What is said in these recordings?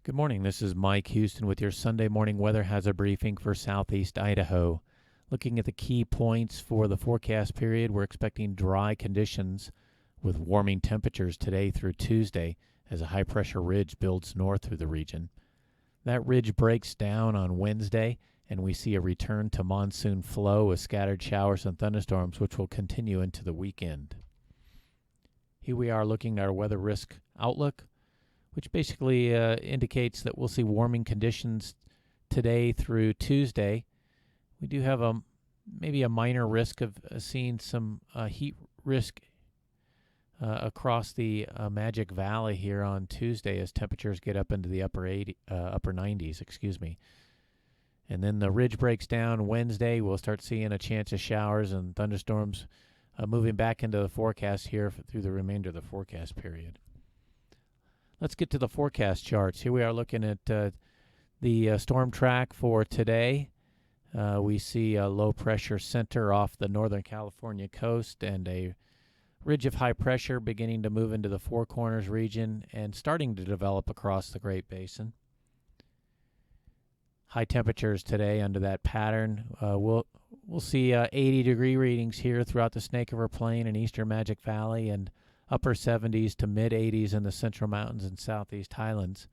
Good morning. This is Mike Houston with your Sunday morning weather hazard briefing for southeast Idaho. Looking at the key points for the forecast period, we're expecting dry conditions with warming temperatures today through Tuesday as a high pressure ridge builds north through the region. That ridge breaks down on Wednesday, and we see a return to monsoon flow with scattered showers and thunderstorms, which will continue into the weekend. Here we are looking at our weather risk outlook, which basically indicates that we'll see warming conditions today through Tuesday. We do have maybe a minor risk of seeing some heat risk across the Magic Valley here on Tuesday as temperatures get up into the upper 90s. And then the ridge breaks down Wednesday. We'll start seeing a chance of showers and thunderstorms moving back into the forecast here through the remainder of the forecast period. Let's get to the forecast charts. Here we are looking at the storm track for today. We see a low pressure center off the Northern California coast and a ridge of high pressure beginning to move into the Four Corners region and starting to develop across the Great Basin. High temperatures today under that pattern. We'll see 80-degree readings here throughout the Snake River Plain and eastern Magic Valley, and upper 70s to mid 80s in the Central Mountains and Southeast Highlands.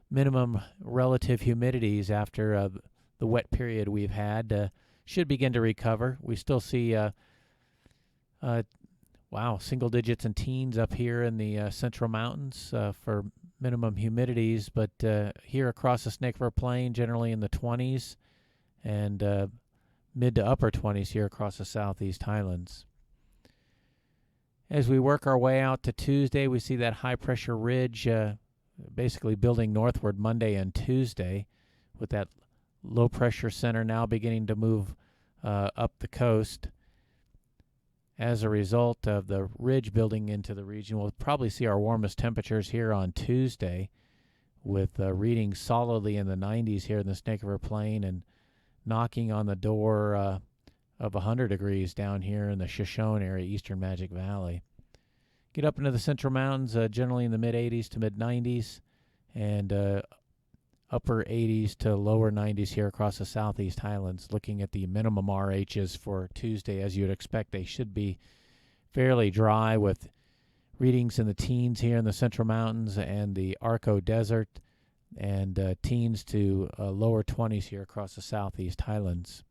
Minimum relative humidities after the wet period we've had should begin to recover. We still see single digits and teens up here in the Central Mountains for minimum humidities, but here across the Snake River Plain generally in the 20s and mid to upper 20s here across the Southeast Highlands. As we work our way out to Tuesday, we see that high-pressure ridge basically building northward Monday and Tuesday, with that low-pressure center now beginning to move up the coast. As a result of the ridge building into the region, we'll probably see our warmest temperatures here on Tuesday, with readings solidly in the 90s here in the Snake River Plain and knocking on the door of 100 degrees down here in the Shoshone area, eastern Magic Valley. Get up into the Central Mountains, generally in the mid-80s to mid-90s, and upper 80s to lower 90s here across the Southeast Highlands. Looking at the minimum RHs for Tuesday, as you'd expect, they should be fairly dry with readings in the teens here in the Central Mountains and the Arco Desert, and teens to lower 20s here across the Southeast Highlands.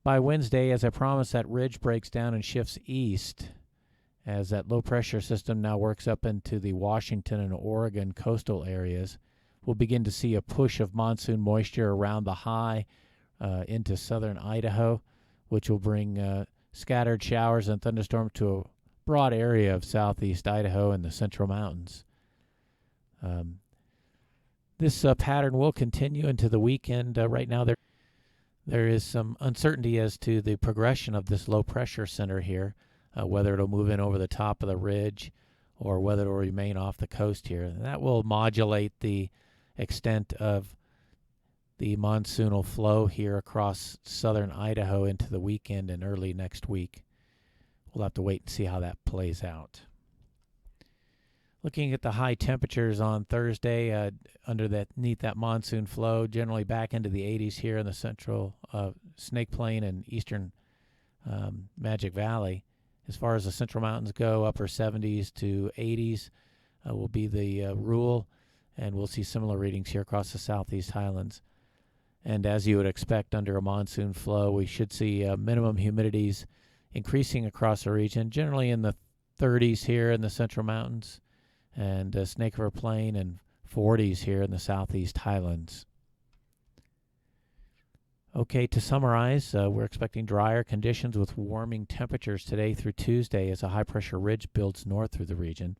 By Wednesday, as I promised, that ridge breaks down and shifts east as that low-pressure system now works up into the Washington and Oregon coastal areas. We'll begin to see a push of monsoon moisture around the high into southern Idaho, which will bring scattered showers and thunderstorms to a broad area of southeast Idaho and the Central Mountains. This pattern will continue into the weekend. Right now, there is some uncertainty as to the progression of this low-pressure center here, whether it'll move in over the top of the ridge or whether it'll remain off the coast here. And that will modulate the extent of the monsoonal flow here across southern Idaho into the weekend and early next week. We'll have to wait and see how that plays out. Looking at the high temperatures on Thursday underneath that monsoon flow, generally back into the 80s here in the central Snake Plain and eastern Magic Valley. As far as the Central Mountains go, upper 70s to 80s will be the rule, and we'll see similar readings here across the Southeast Highlands. And as you would expect under a monsoon flow, we should see minimum humidities increasing across the region, generally in the 30s here in the Central Mountains and Snake River Plain, and 40s here in the Southeast Highlands. Okay, to summarize, we're expecting drier conditions with warming temperatures today through Tuesday as a high-pressure ridge builds north through the region.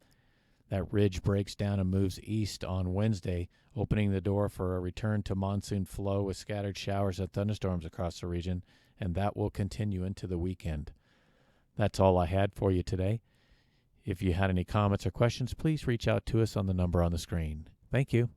That ridge breaks down and moves east on Wednesday, opening the door for a return to monsoon flow with scattered showers and thunderstorms across the region, and that will continue into the weekend. That's all I had for you today. If you had any comments or questions, please reach out to us on the number on the screen. Thank you.